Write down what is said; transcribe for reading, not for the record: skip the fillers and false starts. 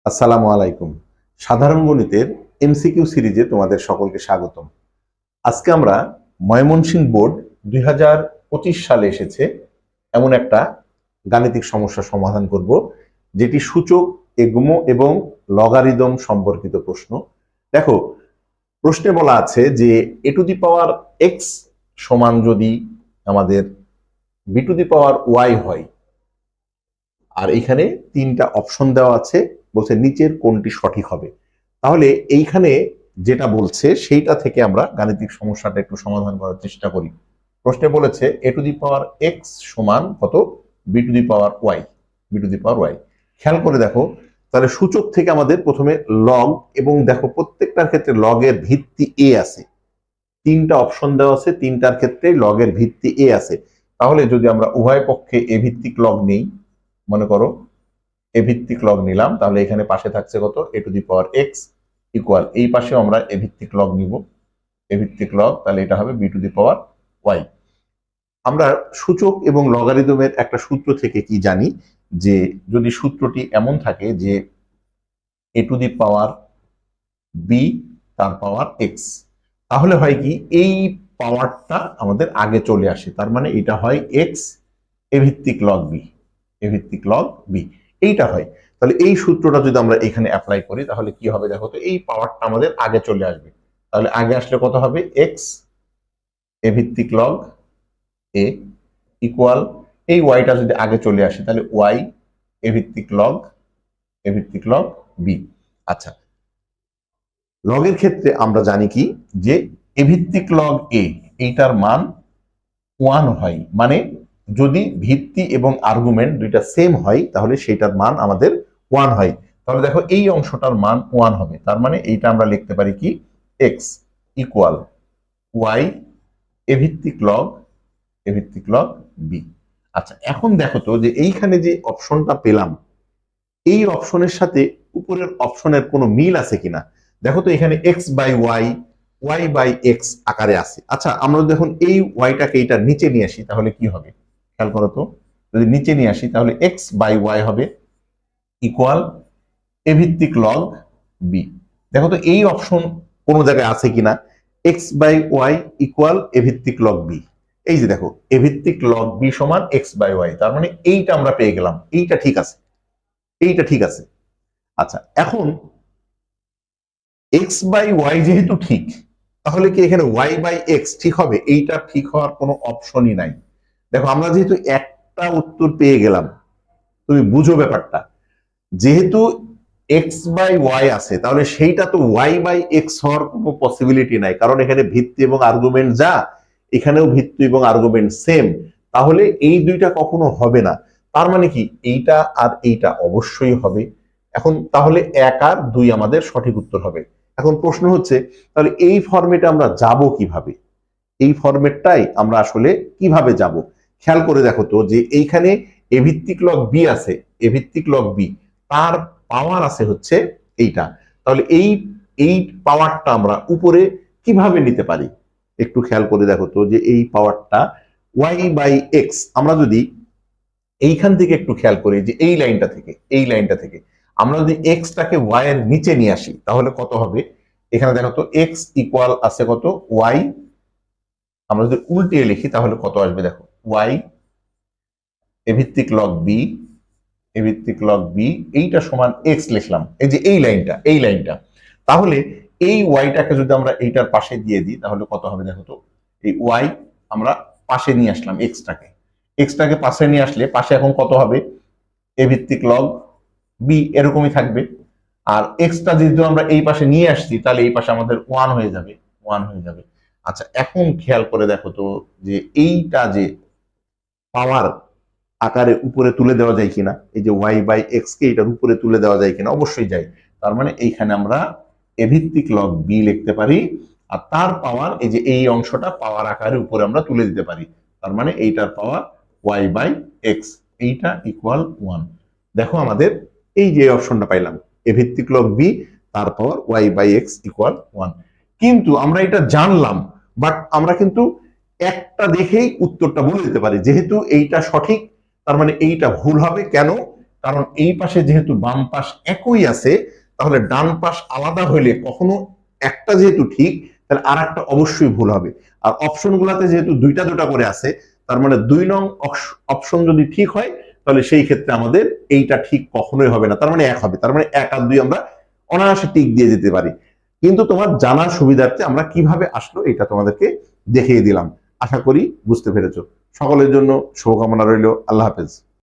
আসসালামু আলাইকুম। সাধারণ গণিতের এমসিকিউ সিরিজে তোমাদের সকলকে স্বাগতম। আজকে আমরা ময়মনসিংহ বোর্ড 2025 সালে এসেছে এমন একটা গাণিতিক সমস্যা সমাধান করব, যেটি সূচক, এগম এবং লগারিদম সম্পর্কিত প্রশ্ন। দেখো, প্রশ্নে বলা আছে যে এ টু দি পাওয়ার এক্স সমান যদি আমাদের B to the power Y হয়, আর এখানে তিনটা অপশন দেওয়া আছে, বলছে নিচের কোনটি সঠিক হবে। তাহলে এইখানে যেটা বলছে সেইটা থেকে আমরা গাণিতিক সমস্যাটা একটু সমাধান করার চেষ্টা করি। প্রশ্নে বলেছে এ টু দি পাওয়ার এক্স সমান কত, B to the power Y, B to the power Y. খেয়াল করে দেখো, তাহলে সূচক থেকে আমাদের প্রথমে লগ, এবং দেখো প্রত্যেকটার ক্ষেত্রে লগের ভিত্তি এ আছে। তিনটা অপশন দেওয়া আছে, তিনটার ক্ষেত্রে লগের ভিত্তি এ আছে। তাহলে যদি আমরা উভয় পক্ষে এ ভিত্তিক লগ নেই, মনে করো এ ভিত্তিক লগ নিলাম, তাহলে এখানে পাশে থাকছে কত, a to the power x equal, এই পাশেও আমরা এ ভিত্তিক লগ নিব, এ ভিত্তিক লগ, তাহলে এটা হবে B to the power Y. আমরা সূচক এবং লগারিদমের একটা সূত্র থেকে কি জানি, যে যদি সূত্রটি এমন থাকে যে এ টু দি পাওয়ার বি তার পাওয়ার এক্স, তাহলে হয় কি এই পাওয়ারটা আমাদের আগে চলে আসে, তার মানে এটা হয় এক্স এ ভিত্তিক লগ বি, এ ভিত্তিক লগ বি, এইটা হয়। তাহলে এই সূত্রটা যদি আমরা এখানে অ্যাপ্লাই করি তাহলে কি হবে দেখো তো, এই পাওয়ারটা আমাদের আগে চলে আসবে। তাহলে আগে আসলে কত হবে, এক্স এ ভিত্তিক লগ এ ইকুয়াল, এই ওয়াইটা যদি আগে চলে আসে তাহলে ওয়াই এ ভিত্তিক লগ, এ ভিত্তিক লগ বি। আচ্ছা, লগের ক্ষেত্রে আমরা জানি কি, যে এ ভিত্তিক লগ এ, এইটার মান 1 হয়, মানে যদি ভিত্তি এবং আর্গুমেন্ট দুইটা সেম হয় তাহলে সেটার মান আমাদের 1 হয়। তাহলে দেখো এই অংশটার মান 1 হবে, তার মানে এইটা আমরা লিখতে পারি কি, এক্স ইকুয়াল ওয়াই এ ভিত্তিক লগ, এ ভিত্তিক লগ বি। আচ্ছা, এখন দেখো তো যে এইখানে যে অপশনটা পেলাম, এই অপশনের সাথে উপরের অপশনের কোনো মিল আছে কিনা। দেখো তো এখানে X by Y, Y by X আকারে আছে। আচ্ছা, আমরা যখন এই ওয়াইটাকে এইটা নিচে নিয়ে আসি তাহলে কি হবে, খেয়াল করো তো, যদি নিচে নিয়ে আসি তাহলে এক্স বাই ওয়াই হবে ইকুয়াল এ ভিত্তিক লগ বি। দেখো তো এই অপশন কোন জায়গায় আছে কিনা, এক্স বাই ওয়াই ইকুয়াল এ ভিত্তিক লগ বি। এই যে দেখো, এ ভিত্তিক লগ বি সমান এক্স বাই ওয়াই, তার মানে এইটা আমরা পেয়ে গেলাম, এইটা ঠিক আছে, এইটা ঠিক আছে। আচ্ছা, এখন এক্স বাই ওয়াই যেহেতু ঠিক, তাহলে কি এখানে ওয়াই বাই এক্স ঠিক হবে? এইটা ঠিক হওয়ার কোনো অপশনই নাই। দেখো, আমরা যেহেতু একটা উত্তর পেয়ে গেলাম, তুমি বুঝো ব্যাপারটা, যেহেতু এক্স বাই ওয়াই আছে তাহলে সেইটা তো ওয়াই বাই এক্স হওয়ার কোনো পসিবিলিটি নাই, কারণ এখানে ভিত্তি এবং আর্গুমেন্ট যা, এখানেও ভিত্তি এবং আর্গুমেন্ট সেম। তাহলে এই দুইটা কখনো হবে না। তার মানে কি, এইটা আর এইটা অবশ্যই হবে। এখন তাহলে 1 আর 2 আমাদের সঠিক উত্তর হবে। এখন প্রশ্ন হচ্ছে, তাহলে এই ফরম্যাটে আমরা যাব কিভাবে, এই ফরম্যাটটাই আমরা আসলে কিভাবে যাব। খেয়াল করে দেখো তো যে এইখানে এ ভিত্তিক লগ বি আছে, এ ভিত্তিক লগ বি, তার পাওয়ার আছে হচ্ছে এইটা। তাহলে এই এই পাওয়ারটা আমরা উপরে কিভাবে নিতে পারি, একটু খেয়াল করে দেখো তো যে এই পাওয়ারটা ওয়াই বাই এক্স, আমরা যদি এইখান থেকে একটু খেয়াল করি যে এই লাইনটা থেকে, এই লাইনটা থেকে আমরা যদি এক্সটাকে ওয়াই এর নিচে নিয়ে আসি তাহলে কত হবে। এখানে দেখো তো এক্স ইকুয়াল আছে কত, ওয়াই, আমরা যদি উল্টিয়ে লিখি তাহলে কত আসবে, দেখো ওয়াই এ ভিত্তিক লগ বি, এ ভিত্তিক লগ বি, এইটা সমান এক্স লিখলাম, এই যে এই লাইনটা, এই লাইনটা। তাহলে এই ওয়াইটাকে যদি আমরা এইটার পাশে দিয়ে দিই তাহলে কত হবে, দেখো তো এই ওয়াই আমরা পাশে নিয়ে আসলাম, এক্সটাকে, এক্সটাকে পাশে নিয়ে আসলে পাশে এখন কত হবে, এ ভিত্তিক লগ বি এরকমই থাকবে। আর এক্সটা যেহেতু আমরা এই পাশে নিয়ে আসছি তাহলে এই পাশে আমাদের 1 হয়ে যাবে, 1 হয়ে যাবে। আচ্ছা, এখন খেয়াল করে দেখো তো যে এইটা যে পাওয়ার আকারে উপরে তুলে দেওয়া যায় কিনা, এই যে ওয়াই বাই এক্স কে এটার উপরে তুলে দেওয়া যায় কিনা, অবশ্যই যায়। তার মানে এইখানে আমরা এ ভিত্তিক লগ বি লিখতে পারি, আর তার পাওয়ার এই যে এই অংশটা পাওয়ার আকারে উপরে আমরা তুলে দিতে পারি, তার মানে এইটার পাওয়ার ওয়াই বাই এক্স, এইটা ইকুয়াল 1। দেখো আমাদের এই যে অপশনটা পাইলাম, এ ভিত্তিক লগ বি তার power y by x equal 1। কিন্তু আমরা এটা জানলাম, বাট আমরা কিন্তু একটা দেখেই উত্তরটা বলে দিতে পারি, যেহেতু এইটা সঠিক তার মানে এইটা ভুল হবে। কেন? কারণ এই পাশে যেহেতু বাম পাশ একই আছে, তাহলে ডান পাশ আলাদা হইলে কখনো একটা যেহেতু ঠিক, তাহলে আর একটা অবশ্যই ভুল হবে। আর অপশন গুলাতে যেহেতু দুইটা দুটা করে আছে, তার মানে 2 নং অপশন যদি ঠিক হয়, তাহলে সেই ক্ষেত্রে আমাদের এইটা ঠিক কখনোই হবে না, তার মানে 1 হবে। তার মানে 1 আর 2 আমরা অনায়াসে টিক দিয়ে যেতে পারি। কিন্তু তোমার জানার সুবিধার্থে আমরা কিভাবে আসলো এটা তোমাদেরকে দেখিয়ে দিলাম। আশা করি বুঝতে পেরেছো। সকলের জন্য শুভকামনা রইল। আল্লাহ হাফেজ।